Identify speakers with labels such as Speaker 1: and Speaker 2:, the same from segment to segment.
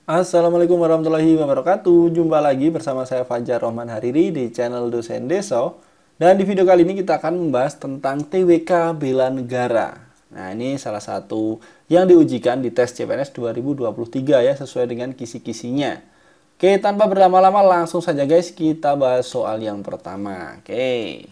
Speaker 1: Assalamualaikum warahmatullahi wabarakatuh. Jumpa lagi bersama saya Fajar Rahman Hariri di channel Dosen Deso. Dan di video kali ini kita akan membahas tentang TWK Bela Negara. Nah, ini salah satu yang diujikan di tes CPNS 2023 ya, sesuai dengan kisi-kisinya. Oke, tanpa berlama-lama langsung saja guys, kita bahas soal yang pertama. Oke.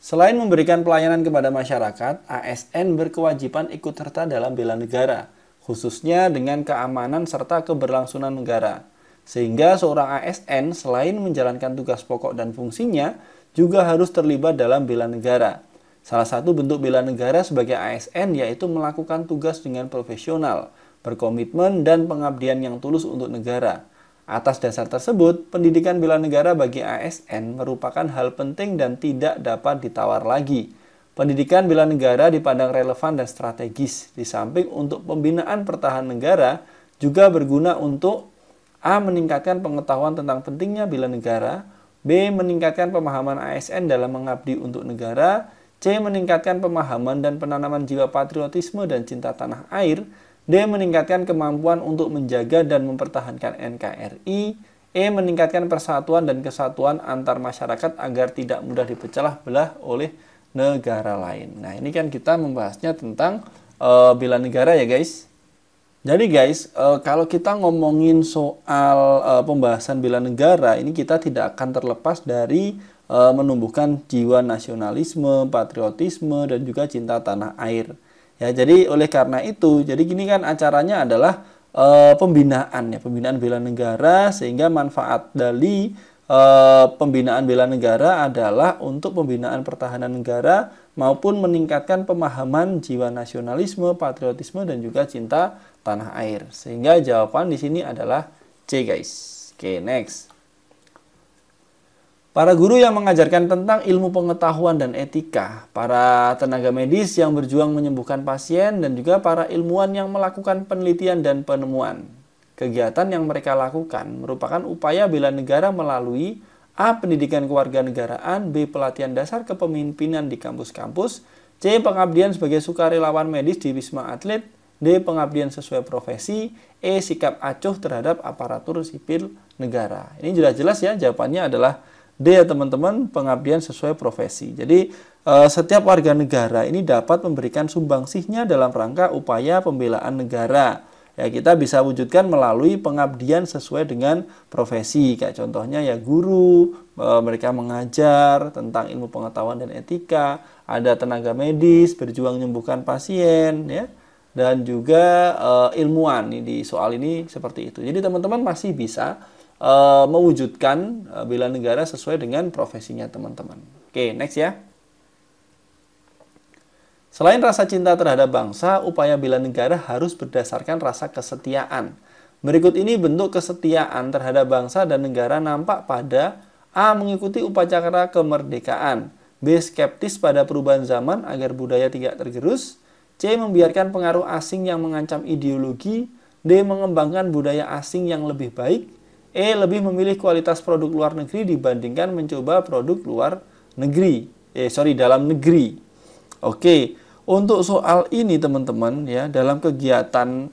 Speaker 1: Selain memberikan pelayanan kepada masyarakat, ASN berkewajiban ikut serta dalam bela negara, khususnya dengan keamanan serta keberlangsungan negara. Sehingga seorang ASN selain menjalankan tugas pokok dan fungsinya, juga harus terlibat dalam bela negara. Salah satu bentuk bela negara sebagai ASN yaitu melakukan tugas dengan profesional, berkomitmen dan pengabdian yang tulus untuk negara. Atas dasar tersebut, pendidikan bela negara bagi ASN merupakan hal penting dan tidak dapat ditawar lagi. Pendidikan bela negara dipandang relevan dan strategis, di samping untuk pembinaan pertahanan negara, juga berguna untuk A. Meningkatkan pengetahuan tentang pentingnya bela negara, B. Meningkatkan pemahaman ASN dalam mengabdi untuk negara, C. Meningkatkan pemahaman dan penanaman jiwa patriotisme dan cinta tanah air, D. Meningkatkan kemampuan untuk menjaga dan mempertahankan NKRI, E. Meningkatkan persatuan dan kesatuan antar masyarakat agar tidak mudah dipecah belah oleh negara lain. Nah, ini kan kita membahasnya tentang bela negara ya guys. Jadi guys, kalau kita ngomongin soal pembahasan bela negara, ini kita tidak akan terlepas dari menumbuhkan jiwa nasionalisme, patriotisme, dan juga cinta tanah air. Ya, jadi oleh karena itu, jadi gini kan acaranya adalah pembinaan ya, pembinaan bela negara, sehingga manfaat dari pembinaan bela negara adalah untuk pembinaan pertahanan negara maupun meningkatkan pemahaman jiwa nasionalisme, patriotisme dan juga cinta tanah air. Sehingga jawaban di sini adalah C guys. Oke, next. Para guru yang mengajarkan tentang ilmu pengetahuan dan etika, para tenaga medis yang berjuang menyembuhkan pasien dan juga para ilmuwan yang melakukan penelitian dan penemuan. Kegiatan yang mereka lakukan merupakan upaya bela negara melalui A. Pendidikan kewarganegaraan, B. Pelatihan dasar kepemimpinan di kampus-kampus, C. Pengabdian sebagai sukarelawan medis di Wisma Atlet, D. Pengabdian sesuai profesi, E. Sikap acuh terhadap aparatur sipil negara. Ini jelas-jelas ya, jawabannya adalah D ya teman-teman, pengabdian sesuai profesi. Jadi setiap warga negara ini dapat memberikan sumbangsihnya dalam rangka upaya pembelaan negara. Ya, kita bisa wujudkan melalui pengabdian sesuai dengan profesi. Kayak contohnya ya guru, mereka mengajar tentang ilmu pengetahuan dan etika. Ada tenaga medis berjuang menyembuhkan pasien, ya. Dan juga ilmuwan di soal ini seperti itu. Jadi teman-teman masih bisa mewujudkan bela negara sesuai dengan profesinya teman-teman. Oke, next ya. Selain rasa cinta terhadap bangsa, upaya bela negara harus berdasarkan rasa kesetiaan. Berikut ini bentuk kesetiaan terhadap bangsa dan negara nampak pada A. Mengikuti upacara kemerdekaan, B. Skeptis pada perubahan zaman agar budaya tidak tergerus, C. Membiarkan pengaruh asing yang mengancam ideologi, D. Mengembangkan budaya asing yang lebih baik, E. Lebih memilih kualitas produk luar negeri dibandingkan mencoba produk dalam negeri. Oke. Untuk soal ini teman-teman ya, dalam kegiatan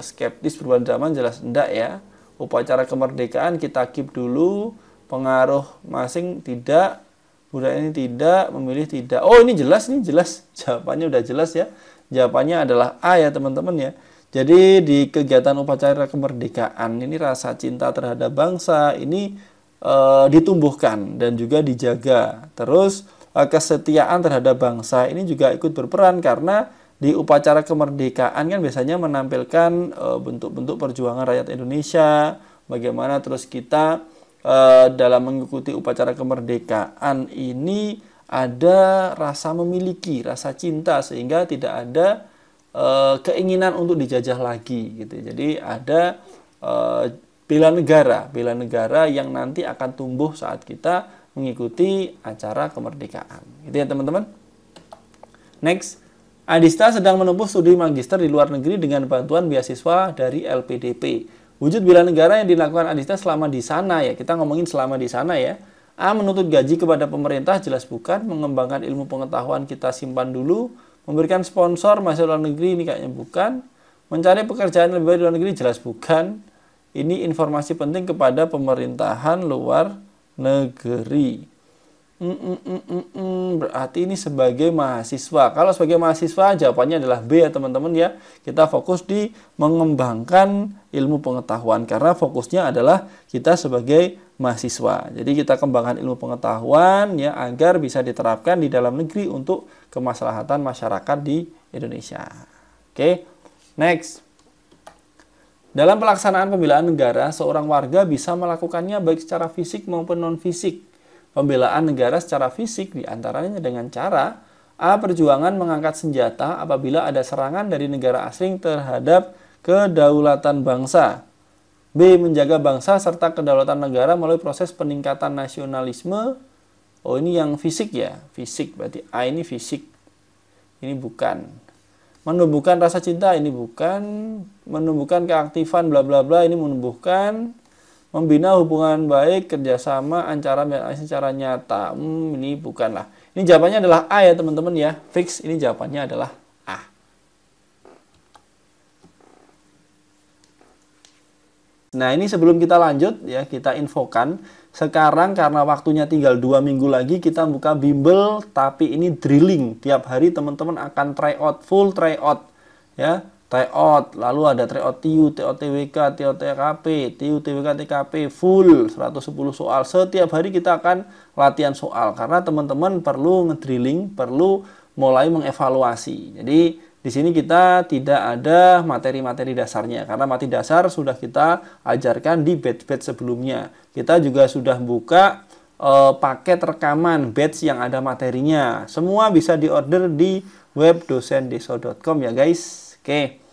Speaker 1: skeptis perubahan zaman jelas enggak ya. Upacara kemerdekaan kita keep dulu, pengaruh asing tidak, budaya ini tidak, memilih tidak. Oh, ini jelas. Jawabannya udah jelas ya. Jawabannya adalah A ya teman-teman ya. Jadi di kegiatan upacara kemerdekaan ini rasa cinta terhadap bangsa ini ditumbuhkan dan juga dijaga. Terus kesetiaan terhadap bangsa ini juga ikut berperan karena di upacara kemerdekaan kan biasanya menampilkan bentuk-bentuk perjuangan rakyat Indonesia, bagaimana terus kita dalam mengikuti upacara kemerdekaan ini ada rasa memiliki, rasa cinta sehingga tidak ada keinginan untuk dijajah lagi gitu. Jadi ada bela negara yang nanti akan tumbuh saat kita mengikuti acara kemerdekaan. Gitu ya teman-teman. Next, Adista sedang menempuh studi magister di luar negeri dengan bantuan beasiswa dari LPDP. Wujud bela negara yang dilakukan Adista selama di sana ya. Kita ngomongin selama di sana ya. A. Menuntut gaji kepada pemerintah, jelas bukan. Mengembangkan ilmu pengetahuan kita simpan dulu. Memberikan sponsor masuk luar negeri, ini kayaknya bukan. Mencari pekerjaan lebih baik di luar negeri jelas bukan. Ini informasi penting kepada pemerintahan luar negeri. Berarti ini sebagai mahasiswa. Kalau sebagai mahasiswa jawabannya adalah B ya teman-teman ya. Kita fokus di mengembangkan ilmu pengetahuan karena fokusnya adalah kita sebagai mahasiswa. Jadi kita kembangkan ilmu pengetahuan ya agar bisa diterapkan di dalam negeri untuk kemaslahatan masyarakat di Indonesia. Oke. Next. Dalam pelaksanaan pembelaan negara, seorang warga bisa melakukannya baik secara fisik maupun non-fisik. Pembelaan negara secara fisik diantaranya dengan cara A. Perjuangan mengangkat senjata apabila ada serangan dari negara asing terhadap kedaulatan bangsa. B. Menjaga bangsa serta kedaulatan negara melalui proses peningkatan nasionalisme. Oh, ini yang fisik ya, fisik berarti A ini fisik. Ini bukan. Menumbuhkan rasa cinta ini bukan. Menumbuhkan keaktifan bla bla bla ini menumbuhkan. Membina hubungan baik, kerjasama, ancaran secara nyata. Ini bukanlah. Ini jawabannya adalah A ya teman-teman ya. Fix, ini jawabannya adalah A. Nah ini sebelum kita lanjut ya, kita infokan. Sekarang karena waktunya tinggal 2 minggu lagi kita buka bimbel. Tapi ini drilling. Tiap hari teman-teman akan try out, full try out. Ya. Tryout, lalu ada tryout TU, TOT TWK, TOT TKP, TU, TWK, TKP, full 110 soal. Setiap hari kita akan latihan soal, karena teman-teman perlu ngedrilling, perlu mulai mengevaluasi. Jadi di sini kita tidak ada materi-materi dasarnya, karena materi dasar sudah kita ajarkan di batch-batch sebelumnya. Kita juga sudah buka paket rekaman batch yang ada materinya. Semua bisa diorder di web dosendeso.com ya guys. Oke.